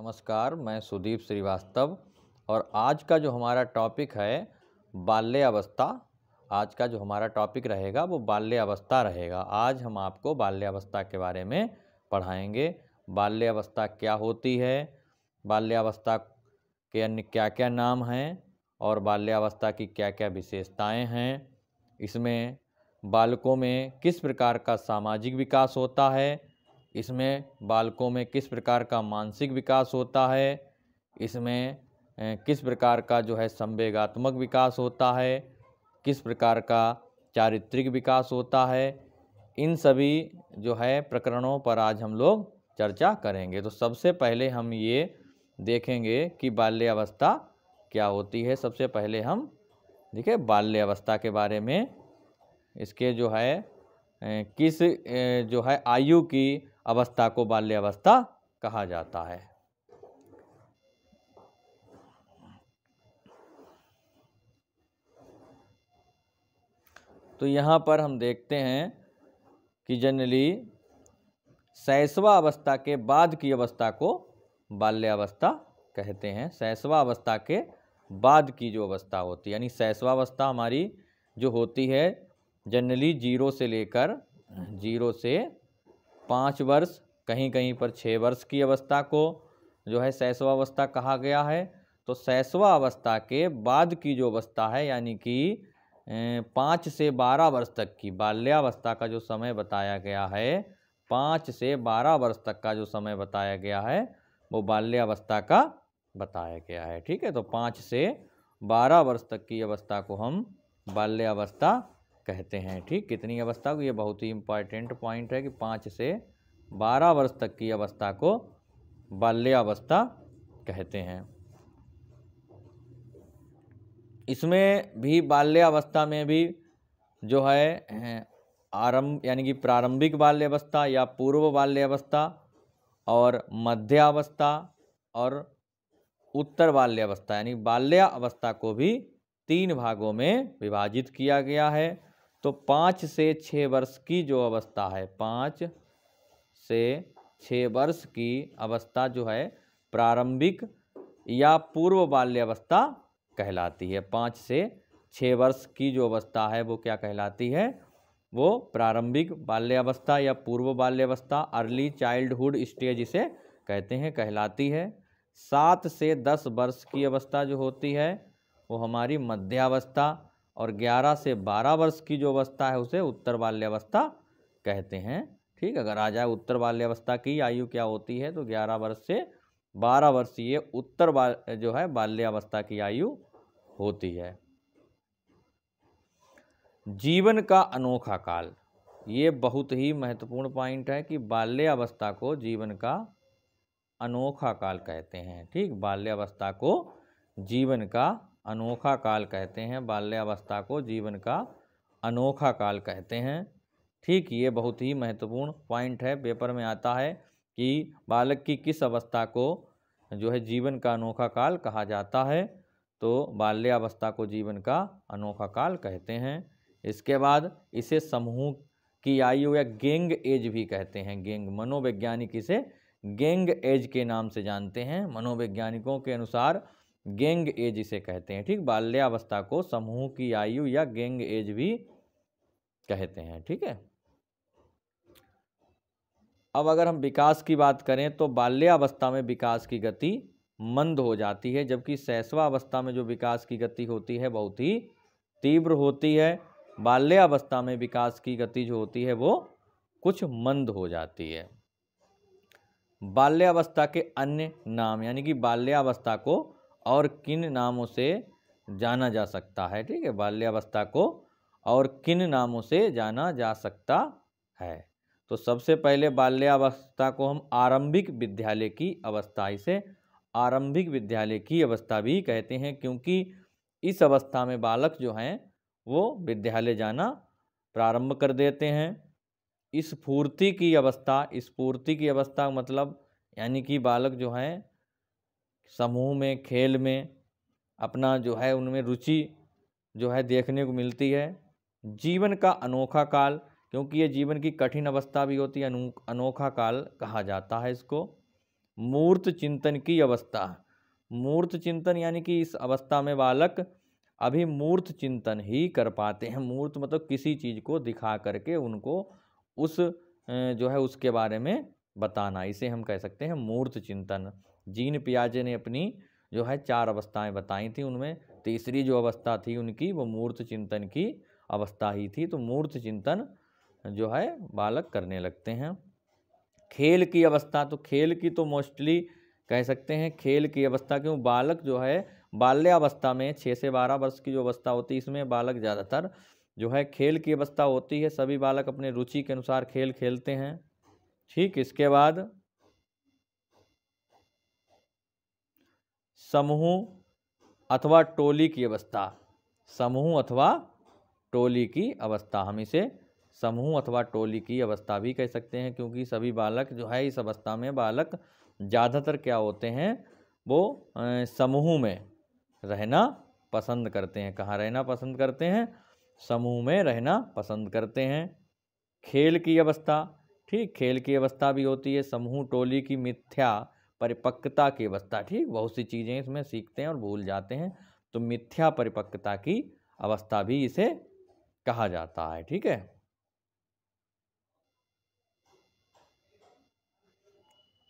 नमस्कार, मैं सुदीप श्रीवास्तव और आज का जो हमारा टॉपिक है बाल्यावस्था। आज का जो हमारा टॉपिक रहेगा वो बाल्यावस्था रहेगा। आज हम आपको बाल्यावस्था के बारे में पढ़ाएंगे। बाल्यावस्था क्या होती है, बाल्यावस्था के अन्य क्या क्या नाम हैं और बाल्यावस्था की क्या क्या विशेषताएं हैं। इसमें बालकों में किस प्रकार का सामाजिक विकास होता है, इसमें बालकों में किस प्रकार का मानसिक विकास होता है, इसमें किस प्रकार का जो है संवेगात्मक विकास होता है, किस प्रकार का चारित्रिक विकास होता है, इन सभी जो है प्रकरणों पर आज हम लोग चर्चा करेंगे। तो सबसे पहले हम ये देखेंगे कि बाल्यावस्था क्या होती है। सबसे पहले हम देखिए बाल्यावस्था के बारे में, इसके जो है किस जो है आयु की अवस्था को बाल्यावस्था कहा जाता है। तो यहाँ पर हम देखते हैं कि जनरली शैशवावस्था के बाद की अवस्था को बाल्यावस्था कहते हैं। शैशवावस्था के बाद की जो अवस्था होती है, यानी शैशवावस्था हमारी जो होती है जनरली 0 से 5 वर्ष, कहीं कहीं पर 6 वर्ष की अवस्था को जो है शैशवावस्था कहा गया है। तो शैशवावस्था के बाद की जो अवस्था है, यानी कि 5 से 12 वर्ष तक की बाल्यावस्था का जो समय बताया गया है, 5 से 12 वर्ष तक का जो समय बताया गया है वो बाल्यावस्था का बताया गया है। ठीक है, तो 5 से 12 वर्ष तक की अवस्था को हम बाल्यावस्था कहते हैं। ठीक, कितनी अवस्था को, ये बहुत ही इम्पॉर्टेंट पॉइंट है कि 5 से 12 वर्ष तक की अवस्था को बाल्यावस्था कहते हैं। इसमें भी बाल्यावस्था में भी जो है आरंभ यानी कि प्रारंभिक बाल्यावस्था या पूर्व बाल्यावस्था और मध्यावस्था और उत्तर बाल्यावस्था यानी बाल्यावस्था को भी 3 भागों में विभाजित किया गया है। तो 5 से 6 वर्ष की जो अवस्था है, 5 से 6 वर्ष की अवस्था जो है प्रारंभिक या पूर्व बाल्यावस्था कहलाती है। 5 से 6 वर्ष की जो अवस्था है वो क्या कहलाती है, वो प्रारंभिक बाल्यावस्था या पूर्व बाल्यावस्था, अर्ली चाइल्डहुड स्टेज इसे कहते हैं, कहलाती है। 7 से 10 वर्ष की अवस्था जो होती है वो हमारी मध्यावस्था, और 11 से 12 वर्ष की जो अवस्था है उसे उत्तर बाल्यावस्था कहते हैं। ठीक, अगर आ जाए उत्तर बाल्यावस्था की आयु क्या होती है, तो 11 वर्ष से 12 वर्षीय उत्तर जो है बाल्यावस्था की आयु होती है। जीवन का अनोखा काल, ये बहुत ही महत्वपूर्ण पॉइंट है कि बाल्यावस्था को जीवन का अनोखा काल कहते हैं। ठीक, बाल्यावस्था को जीवन का अनोखा काल कहते हैं, बाल्यावस्था को जीवन का अनोखा काल कहते हैं। ठीक, ये बहुत ही महत्वपूर्ण पॉइंट है, पेपर में आता है कि बालक की किस अवस्था को जो है जीवन का अनोखा काल कहा जाता है, तो बाल्यावस्था को जीवन का अनोखा काल कहते हैं। इसके बाद इसे समूह की आयु या गैंग एज भी कहते हैं। गैंग, मनोवैज्ञानिक इसे गैंग एज के नाम से जानते हैं। मनोवैज्ञानिकों के अनुसार गैंग एज इसे कहते हैं। ठीक, बाल्यावस्था को समूह की आयु या गैंग एज भी कहते हैं। ठीक है, अब अगर हम विकास की बात करें तो बाल्यावस्था में विकास की गति मंद हो जाती है, जबकि शैशवावस्था में जो विकास की गति होती है बहुत ही तीव्र होती है। बाल्यावस्था में विकास की गति जो होती है वो कुछ मंद हो जाती है। बाल्यावस्था के अन्य नाम, यानी कि बाल्यावस्था को और किन नामों से जाना जा सकता है। ठीक है, बाल्यावस्था को और किन नामों से जाना जा सकता है, तो सबसे पहले बाल्यावस्था को हम आरंभिक विद्यालय की अवस्था, इसे आरंभिक विद्यालय की अवस्था भी कहते हैं, क्योंकि इस अवस्था में बालक जो हैं वो विद्यालय जाना प्रारंभ कर देते हैं। स्फूर्ति की अवस्था, स्फूर्ति की अवस्था मतलब यानी कि बालक जो हैं समूह में, खेल में अपना जो है उनमें रुचि जो है देखने को मिलती है। जीवन का अनोखा काल, क्योंकि ये जीवन की कठिन अवस्था भी होती है, अनोखा काल कहा जाता है इसको। मूर्त चिंतन की अवस्था। मूर्त चिंतन यानी कि इस अवस्था में बालक अभी मूर्त चिंतन ही कर पाते हैं। मूर्त मतलब किसी चीज़ को दिखा करके उनको उस जो है उसके बारे में बताना, इसे हम कह सकते हैं मूर्त चिंतन। जीन पियाजे ने अपनी जो है 4 अवस्थाएं बताई थी, उनमें तीसरी जो अवस्था थी उनकी वो मूर्त चिंतन की अवस्था ही थी। तो मूर्त चिंतन जो है बालक करने लगते हैं। खेल की अवस्था, तो खेल की तो मोस्टली कह सकते हैं खेल की अवस्था, क्यों बालक जो है बाल्यावस्था में 6 से 12 वर्ष की जो अवस्था होती है इसमें बालक ज़्यादातर जो है खेल की अवस्था होती है। सभी बालक अपने रुचि के अनुसार खेल खेलते हैं। ठीक, इसके बाद समूह अथवा टोली की अवस्था। समूह अथवा टोली की अवस्था, हम इसे समूह अथवा टोली की अवस्था भी कह सकते हैं, क्योंकि सभी बालक जो है इस अवस्था में बालक ज़्यादातर क्या होते हैं, वो समूह में रहना पसंद करते हैं। कहाँ रहना पसंद करते हैं? समूह में रहना पसंद करते हैं। खेल की अवस्था, ठीक, खेल की अवस्था भी होती है। समूह टोली की मिथ्या परिपक्वता की अवस्था, ठीक, बहुत सी चीज़ें इसमें सीखते हैं और भूल जाते हैं, तो मिथ्या परिपक्वता की अवस्था भी इसे कहा जाता है। ठीक है,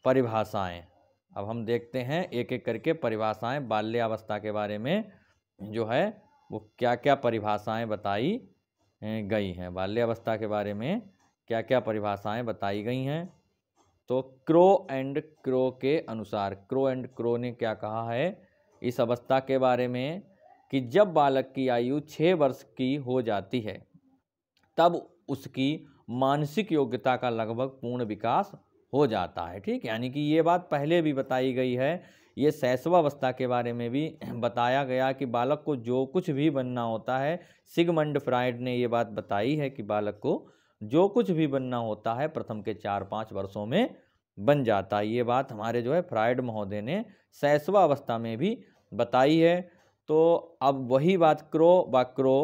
परिभाषाएं, अब हम देखते हैं एक एक करके परिभाषाएं बाल्यावस्था के बारे में जो है वो क्या क्या परिभाषाएं बताई गई हैं। बाल्यावस्था के बारे में क्या क्या परिभाषाएं बताई गई हैं। तो क्रो एंड क्रो के अनुसार, क्रो एंड क्रो ने क्या कहा है इस अवस्था के बारे में, कि जब बालक की आयु 6 वर्ष की हो जाती है तब उसकी मानसिक योग्यता का लगभग पूर्ण विकास हो जाता है। ठीक, यानी कि ये बात पहले भी बताई गई है। ये शैशवावस्था के बारे में भी बताया गया कि बालक को जो कुछ भी बनना होता है, सिगमंड फ्राइड ने ये बात बताई है कि बालक को जो कुछ भी बनना होता है प्रथम के 4-5 वर्षों में बन जाता है। ये बात हमारे जो है फ्राइड महोदय ने शैशवावस्था में भी बताई है। तो अब वही बात क्रो व क्रो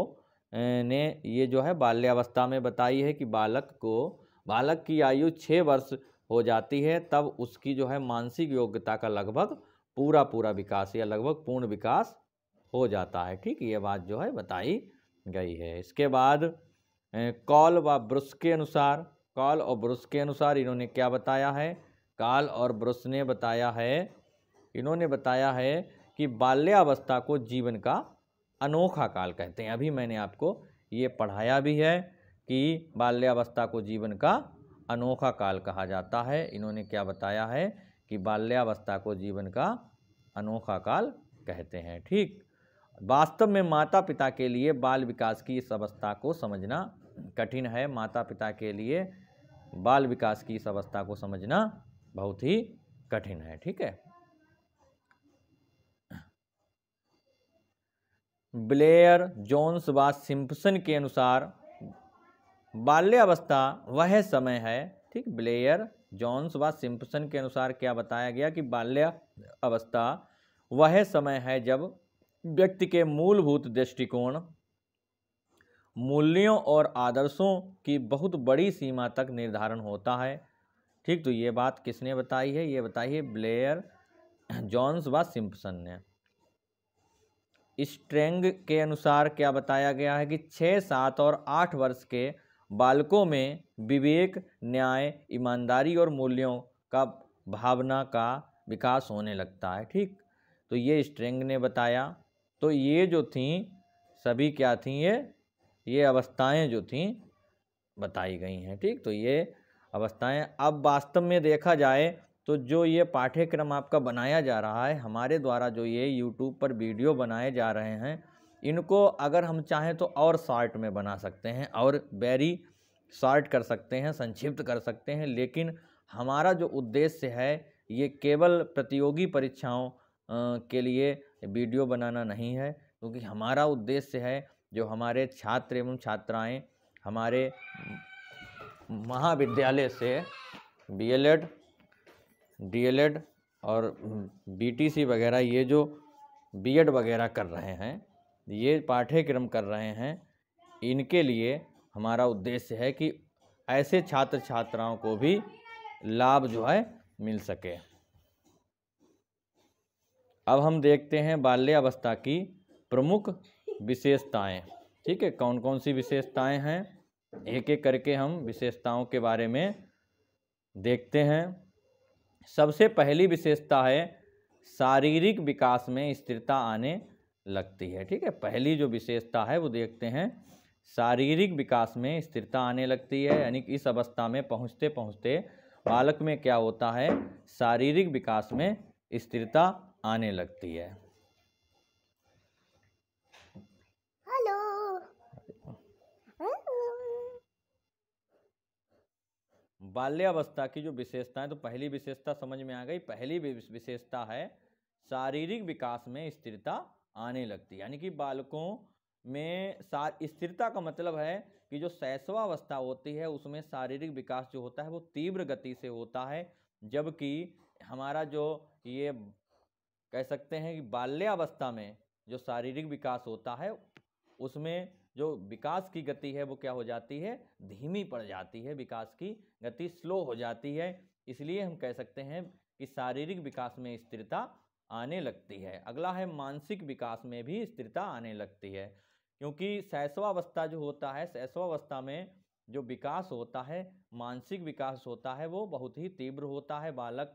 ने ये जो है बाल्यावस्था में बताई है कि बालक की आयु 6 वर्ष हो जाती है तब उसकी जो है मानसिक योग्यता का लगभग पूरा विकास या लगभग पूर्ण विकास हो जाता है। ठीक, ये बात जो है बताई गई है। इसके बाद कॉल व ब्रुस के अनुसार, कॉल और ब्रुस के अनुसार इन्होंने क्या बताया है, कॉल और ब्रुस ने बताया है, इन्होंने बताया है कि बाल्यावस्था को जीवन का अनोखा काल कहते हैं। अभी मैंने आपको ये पढ़ाया भी है कि बाल्यावस्था को जीवन का अनोखा काल कहा जाता है। इन्होंने क्या बताया है कि बाल्यावस्था को जीवन का अनोखा काल कहते हैं। ठीक, वास्तव में माता पिता के लिए बाल विकास की इस अवस्था को समझना कठिन है। माता पिता के लिए बाल विकास की इस अवस्था को समझना बहुत ही कठिन है। ठीक है, ब्लेयर जोन्स व सिम्पसन के अनुसार बाल्यावस्था वह समय है। ठीक, ब्लेयर जोन्स व सिम्पसन के अनुसार क्या बताया गया कि बाल्यावस्था वह समय है जब व्यक्ति के मूलभूत दृष्टिकोण, मूल्यों और आदर्शों की बहुत बड़ी सीमा तक निर्धारण होता है। ठीक, तो ये बात किसने बताई है? ये बताई है ब्लेयर जोन्स व सिम्पसन ने। स्ट्रेंग के अनुसार क्या बताया गया है कि 6, 7 और 8 वर्ष के बालकों में विवेक, न्याय, ईमानदारी और मूल्यों का भावना का विकास होने लगता है। ठीक, तो ये स्ट्रेंग ने बताया। तो ये जो थीं सभी क्या थीं, ये अवस्थाएं जो थीं बताई गई हैं। ठीक, तो ये अवस्थाएं, अब वास्तव में देखा जाए तो जो ये पाठ्यक्रम आपका बनाया जा रहा है हमारे द्वारा, जो ये YouTube पर वीडियो बनाए जा रहे हैं, इनको अगर हम चाहें तो और शॉर्ट में बना सकते हैं और वेरी शॉर्ट कर सकते हैं, संक्षिप्त कर सकते हैं, लेकिन हमारा जो उद्देश्य है ये केवल प्रतियोगी परीक्षाओं के लिए वीडियो बनाना नहीं है, क्योंकि हमारा उद्देश्य है जो हमारे छात्र एवं छात्राएं हमारे महाविद्यालय से BLED, DLED और BTC वगैरह, ये जो B.Ed वगैरह कर रहे हैं, ये पाठ्यक्रम कर रहे हैं, इनके लिए हमारा उद्देश्य है कि ऐसे छात्र छात्राओं को भी लाभ जो है मिल सके। अब हम देखते हैं बाल्यावस्था की प्रमुख विशेषताएं। ठीक है, कौन कौन सी विशेषताएं हैं, एक एक करके हम विशेषताओं के बारे में देखते हैं। सबसे पहली विशेषता है शारीरिक विकास में स्थिरता आने लगती है। ठीक है, पहली जो विशेषता है वो देखते हैं, शारीरिक विकास में स्थिरता आने लगती है। यानी कि इस अवस्था में पहुंचते पहुंचते बालक में क्या होता है, शारीरिक विकास में स्थिरता आने लगती है। बाल्यावस्था की जो विशेषता है, तो पहली विशेषता समझ में आ गई। पहली विशेषता है शारीरिक विकास में स्थिरता आने लगती है। यानी कि बालकों में स्थिरता का मतलब है कि जो शैशवावस्था होती है उसमें शारीरिक विकास जो होता है वो तीव्र गति से होता है, जबकि हमारा जो ये कह सकते हैं कि बाल्यावस्था में जो शारीरिक विकास होता है उसमें जो विकास की गति है वो क्या हो जाती है, धीमी पड़ जाती है, विकास की गति स्लो हो जाती है। इसलिए हम कह सकते हैं कि शारीरिक विकास में स्थिरता आने लगती है। अगला है मानसिक विकास में भी स्थिरता आने लगती है, क्योंकि शैशवावस्था जो होता है, शैशवावस्था में जो विकास होता है, मानसिक विकास होता है, वो बहुत ही तीव्र होता है। बालक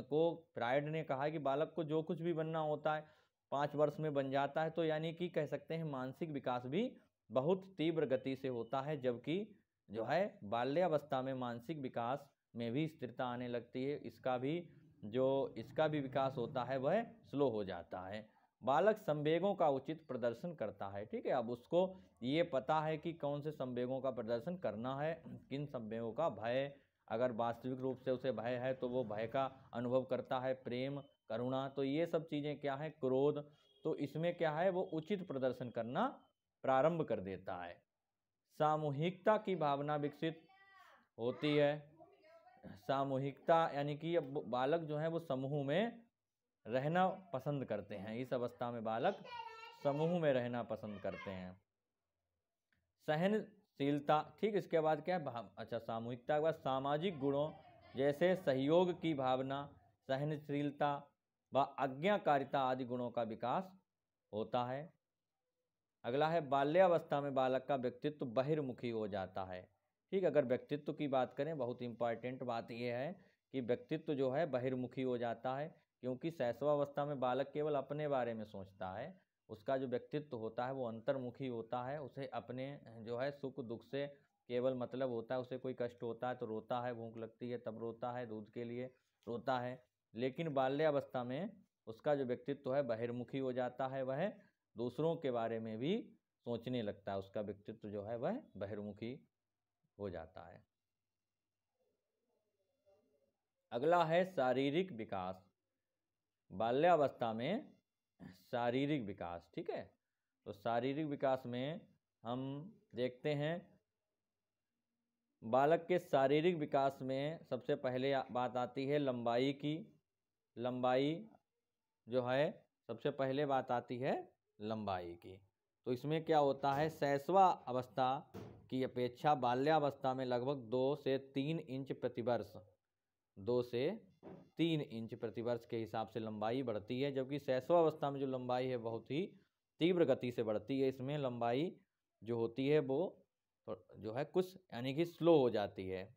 को फ्रायड ने कहा कि बालक को जो कुछ भी बनना होता है 5 वर्ष में बन जाता है। तो यानी कि कह सकते हैं मानसिक विकास भी बहुत तीव्र गति से होता है, जबकि जो है बाल्यावस्था में मानसिक विकास में भी स्थिरता आने लगती है। इसका भी विकास होता है वह स्लो हो जाता है। बालक संवेगों का उचित प्रदर्शन करता है। ठीक है, अब उसको ये पता है कि कौन से संवेगों का प्रदर्शन करना है, किन संवेगों का, भय, अगर वास्तविक रूप से उसे भय है तो वो भय का अनुभव करता है, प्रेम, करुणा, तो ये सब चीज़ें क्या है, क्रोध, तो इसमें क्या है वो उचित प्रदर्शन करना प्रारंभ कर देता है। सामूहिकता की भावना विकसित होती है। सामूहिकता यानी कि अब बालक जो है वो समूह में रहना पसंद करते हैं। इस अवस्था में बालक समूह में रहना पसंद करते हैं। सहनशीलता, ठीक, इसके बाद क्या है, अच्छा, सामूहिकता के बाद सामाजिक गुणों जैसे सहयोग की भावना, सहनशीलता व आज्ञाकारिता आदि गुणों का विकास होता है। अगला है बाल्यावस्था में बालक का व्यक्तित्व बहिर्मुखी हो जाता है। ठीक, अगर व्यक्तित्व की बात करें, बहुत इंपॉर्टेंट बात यह है कि व्यक्तित्व जो है बहिर्मुखी हो जाता है, क्योंकि शैशवावस्था में बालक केवल अपने बारे में सोचता है। उसका जो व्यक्तित्व होता है वो अंतर्मुखी होता है। उसे अपने जो है सुख दुख से केवल मतलब होता है। उसे कोई कष्ट होता है तो रोता है, भूख लगती है तब रोता है, दूध के लिए रोता है। लेकिन बाल्यावस्था में उसका जो व्यक्तित्व है बहिर्मुखी हो जाता है, वह दूसरों के बारे में भी सोचने लगता है। उसका व्यक्तित्व जो है वह बहिर्मुखी हो जाता है। अगला है शारीरिक विकास। बाल्यावस्था में शारीरिक विकास, ठीक है, तो शारीरिक विकास में हम देखते हैं बालक के शारीरिक विकास में सबसे पहले बात आती है लंबाई की। लंबाई जो है सबसे पहले बात आती है लंबाई की। तो इसमें क्या होता है, शैशवा अवस्था की अपेक्षा बाल्यावस्था में लगभग 2 से 3 इंच प्रतिवर्ष 2 से 3 इंच प्रतिवर्ष के हिसाब से लंबाई बढ़ती है, जबकि शैशवावस्था में जो लंबाई है बहुत ही तीव्र गति से बढ़ती है। इसमें लंबाई जो होती है वो जो है कुछ यानी कि स्लो हो जाती है।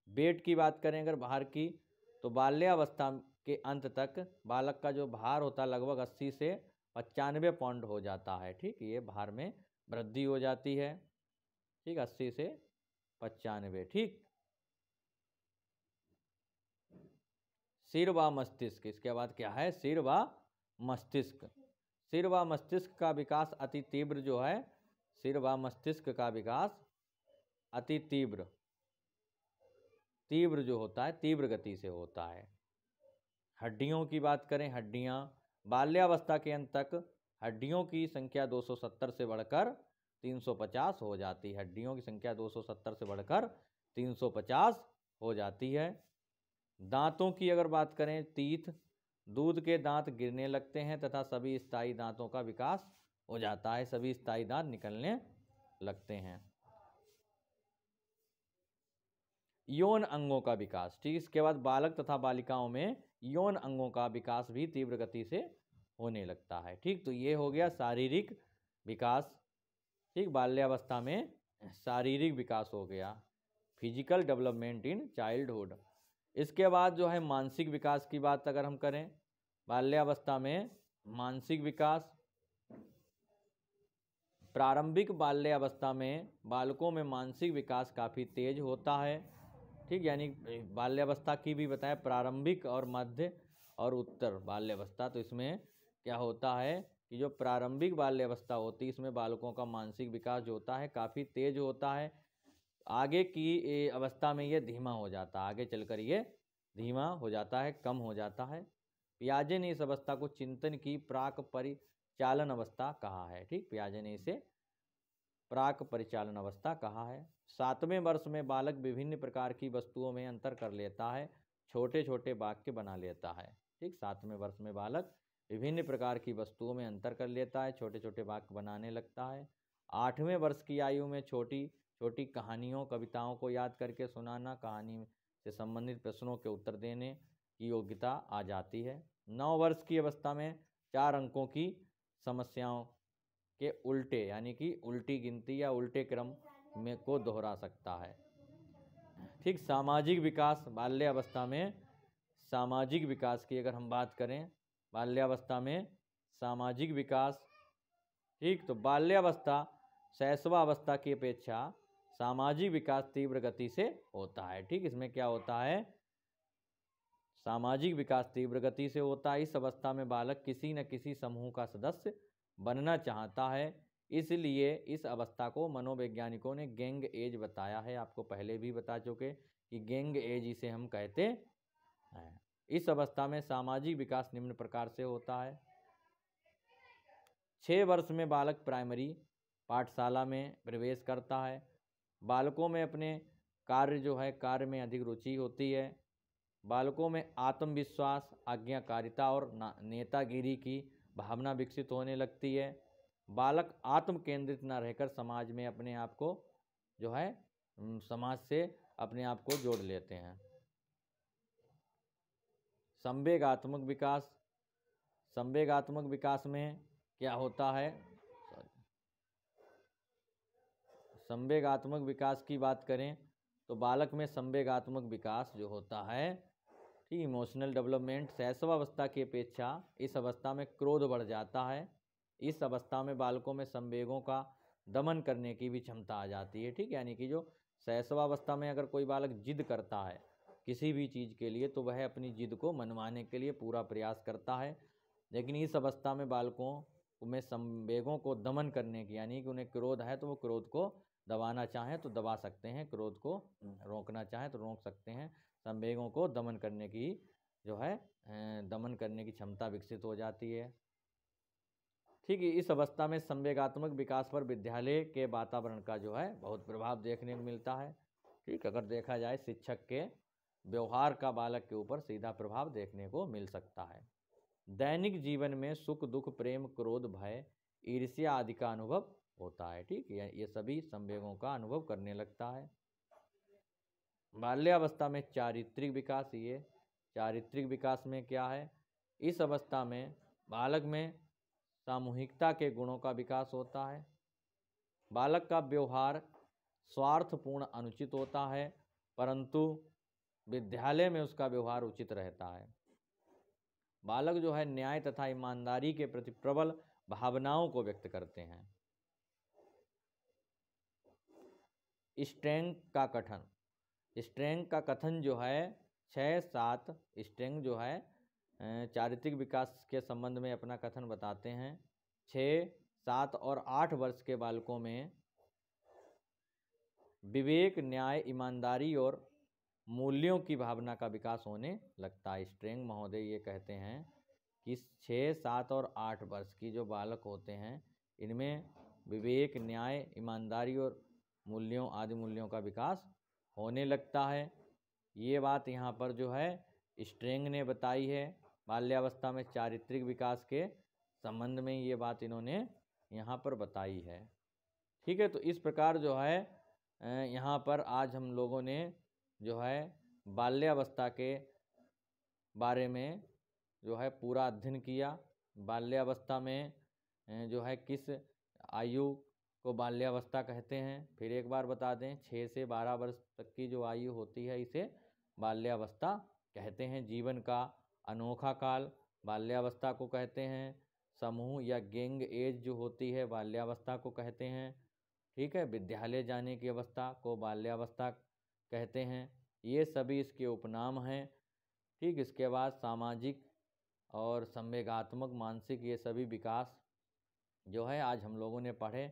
वेट की बात करें अगर भार की, तो बाल्यावस्था के अंत तक बालक का जो भार होता है लगभग 80 से 95 पाउंड हो जाता है। ठीक, ये भार में वृद्धि हो जाती है। ठीक, 80 से 95। ठीक, सिर व मस्तिष्क, इसके बाद क्या है, सिर व मस्तिष्क। सिर व मस्तिष्क का विकास अति तीव्र जो है, सिर व मस्तिष्क का विकास अति तीव्र जो होता है, तीव्र गति से होता है। हड्डियों की बात करें, हड्डियां बाल्यावस्था के अंत तक हड्डियों की संख्या 270 से बढ़कर 350 हो जाती है। हड्डियों की संख्या 270 से बढ़कर 350 हो जाती है। दांतों की अगर बात करें, तीथ, दूध के दांत गिरने लगते हैं तथा सभी स्थायी दांतों का विकास हो जाता है। सभी स्थायी दांत निकलने लगते हैं। यौन अंगों का विकास, ठीक, इसके बाद बालक तथा बालिकाओं में यौन अंगों का विकास भी तीव्र गति से होने लगता है। ठीक, तो ये हो गया शारीरिक विकास। ठीक, बाल्यावस्था में शारीरिक विकास हो गया, फिजिकल डेवलपमेंट इन चाइल्डहुड। इसके बाद जो है मानसिक विकास की बात अगर हम करें, बाल्यावस्था में मानसिक विकास, प्रारंभिक बाल्यावस्था में बालकों में मानसिक विकास काफ़ी तेज होता है। ठीक, यानी बाल्यावस्था की भी बताया, प्रारंभिक और मध्य और उत्तर बाल्यावस्था। तो इसमें क्या होता है कि जो प्रारंभिक बाल्यावस्था होती है इसमें बालकों का मानसिक विकास जो होता है काफ़ी तेज होता है। आगे की अवस्था में ये धीमा हो जाता है, आगे चलकर ये धीमा हो जाता है, कम हो जाता है। पियाजे ने इस अवस्था को चिंतन की प्राक परिचालन अवस्था कहा है। ठीक, पियाजे ने इसे प्राक परिचालन अवस्था कहा है। 7वें वर्ष में बालक विभिन्न प्रकार की वस्तुओं में अंतर कर लेता है, छोटे छोटे वाक्य बना लेता है। ठीक, 7वें वर्ष में बालक विभिन्न प्रकार की वस्तुओं में अंतर कर लेता है, छोटे छोटे वाक्य बनाने लगता है। 8वें वर्ष की आयु में छोटी छोटी कहानियों कविताओं को याद करके सुनाना, कहानी से संबंधित प्रश्नों के उत्तर देने की योग्यता आ जाती है। 9 वर्ष की अवस्था में 4 अंकों की समस्याओं के उल्टे यानी कि उल्टी गिनती या उल्टे क्रम में को दोहरा सकता है। ठीक, सामाजिक विकास बाल्यावस्था में, सामाजिक विकास की अगर हम बात करें बाल्यावस्था में सामाजिक विकास। ठीक, तो बाल्यावस्था शैशवावस्था की अपेक्षा सामाजिक विकास तीव्र गति से होता है। ठीक, इसमें क्या होता है, सामाजिक विकास तीव्र गति से होता है। इस अवस्था में बालक किसी न किसी समूह का सदस्य बनना चाहता है, इसलिए इस अवस्था को मनोवैज्ञानिकों ने गैंग एज बताया है। आपको पहले भी बता चुके कि गैंग एज इसे हम कहते हैं। इस अवस्था में सामाजिक विकास निम्न प्रकार से होता है। 6 वर्ष में बालक प्राइमरी पाठशाला में प्रवेश करता है। बालकों में अपने कार्य जो है कार्य में अधिक रुचि होती है। बालकों में आत्मविश्वास, आज्ञाकारिता और नेतागिरी की भावना विकसित होने लगती है। बालक आत्म केंद्रित न रहकर समाज में अपने आप को जो है समाज से अपने आप को जोड़ लेते हैं। संवेगात्मक विकास, संवेगात्मक विकास में क्या होता है, संवेगात्मक विकास की बात करें तो बालक में संवेगात्मक विकास जो होता है, ठीक, इमोशनल डेवलपमेंट, शैशवावस्था की अपेक्षा इस अवस्था में क्रोध बढ़ जाता है। इस अवस्था में बालकों में संवेगों का दमन करने की भी क्षमता आ जाती है। ठीक, यानी कि जो शैशवावस्था में अगर कोई बालक जिद करता है किसी भी चीज़ के लिए तो वह अपनी जिद को मनवाने के लिए पूरा प्रयास करता है, लेकिन इस अवस्था में बालकों में संवेगों को दमन करने की, यानी कि उन्हें क्रोध है तो वो क्रोध को दबाना चाहें तो दबा सकते हैं, क्रोध को रोकना चाहें तो रोक सकते हैं। संवेगों को दमन करने की जो है दमन करने की क्षमता विकसित हो जाती है। ठीक है, इस अवस्था में संवेगात्मक विकास पर विद्यालय के वातावरण का जो है बहुत प्रभाव देखने को मिलता है। ठीक, अगर देखा जाए शिक्षक के व्यवहार का बालक के ऊपर सीधा प्रभाव देखने को मिल सकता है। दैनिक जीवन में सुख दुख प्रेम क्रोध भय ईर्ष्या आदि का अनुभव होता है। ठीक, ये सभी संवेगों का अनुभव करने लगता है। बाल्यावस्था में चारित्रिक विकास, ये चारित्रिक विकास में क्या है, इस अवस्था में बालक में सामूहिकता के गुणों का विकास होता है। बालक का व्यवहार स्वार्थपूर्ण अनुचित होता है, परंतु विद्यालय में उसका व्यवहार उचित रहता है। बालक जो है न्याय तथा ईमानदारी के प्रति प्रबल भावनाओं को व्यक्त करते हैं। स्ट्रेंग का कथन, स्ट्रेंग का कथन जो है 6-7 स्ट्रेंग जो है चारित्रिक विकास के संबंध में अपना कथन बताते हैं। 6, 7 और 8 वर्ष के बालकों में विवेक, न्याय, ईमानदारी और मूल्यों की भावना का विकास होने लगता है। स्ट्रेंग महोदय ये कहते हैं कि 6, 7 और 8 वर्ष की जो बालक होते हैं इनमें विवेक, न्याय, ईमानदारी और मूल्यों आदि मूल्यों का विकास होने लगता है। ये बात यहाँ पर जो है स्ट्रेंग ने बताई है। बाल्यावस्था में चारित्रिक विकास के संबंध में ये बात इन्होंने यहाँ पर बताई है। ठीक है, तो इस प्रकार जो है यहाँ पर आज हम लोगों ने जो है बाल्यावस्था के बारे में जो है पूरा अध्ययन किया। बाल्यावस्था में जो है किस आयु को बाल्यावस्था कहते हैं, फिर एक बार बता दें, 6 से 12 वर्ष तक की जो आयु होती है इसे बाल्यावस्था कहते हैं। जीवन का अनोखा काल बाल्यावस्था को कहते हैं। समूह या गैंग एज जो होती है बाल्यावस्था को कहते हैं। ठीक है, विद्यालय जाने की अवस्था को बाल्यावस्था कहते हैं। ये सभी इसके उपनाम हैं। ठीक, इसके बाद सामाजिक और संवेगात्मक मानसिक ये सभी विकास जो है आज हम लोगों ने पढ़े।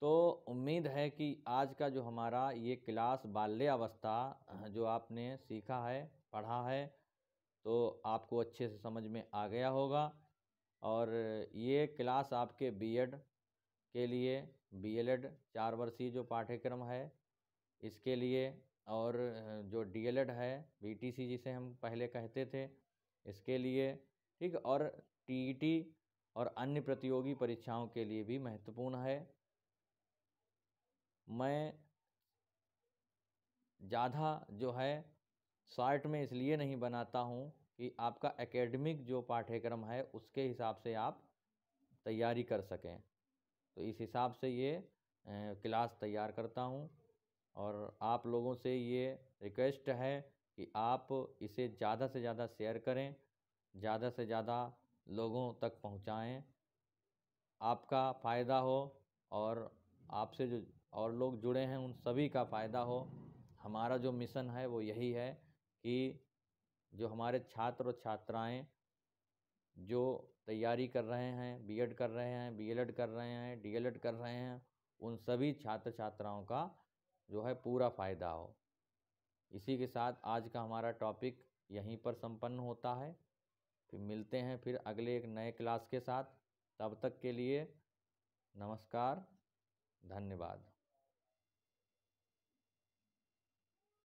तो उम्मीद है कि आज का जो हमारा ये क्लास बाल्यावस्था जो आपने सीखा है, पढ़ा है, तो आपको अच्छे से समझ में आ गया होगा। और ये क्लास आपके बीएड के लिए, बीएलएड 4 वर्षीय जो पाठ्यक्रम है इसके लिए, और जो डीएलएड है, बीटीसी जिसे हम पहले कहते थे, इसके लिए, ठीक, और टीईटी और अन्य प्रतियोगी परीक्षाओं के लिए भी महत्वपूर्ण है। मैं ज़्यादा जो है शॉर्ट में इसलिए नहीं बनाता हूँ कि आपका एकेडमिक जो पाठ्यक्रम है उसके हिसाब से आप तैयारी कर सकें। तो इस हिसाब से ये क्लास तैयार करता हूँ, और आप लोगों से ये रिक्वेस्ट है कि आप इसे ज़्यादा से ज़्यादा शेयर करें, ज़्यादा से ज़्यादा लोगों तक पहुँचाएँ, आपका फ़ायदा हो और आपसे जो और लोग जुड़े हैं उन सभी का फ़ायदा हो। हमारा जो मिशन है वो यही है कि जो हमारे छात्र और छात्राएं जो तैयारी कर रहे हैं, बीएड कर रहे हैं, बीएलएड कर रहे हैं, डीएलएड कर रहे हैं, उन सभी छात्र छात्राओं का जो है पूरा फ़ायदा हो। इसी के साथ आज का हमारा टॉपिक यहीं पर संपन्न होता है। फिर मिलते हैं फिर अगले एक नए क्लास के साथ। तब तक के लिए नमस्कार, धन्यवाद।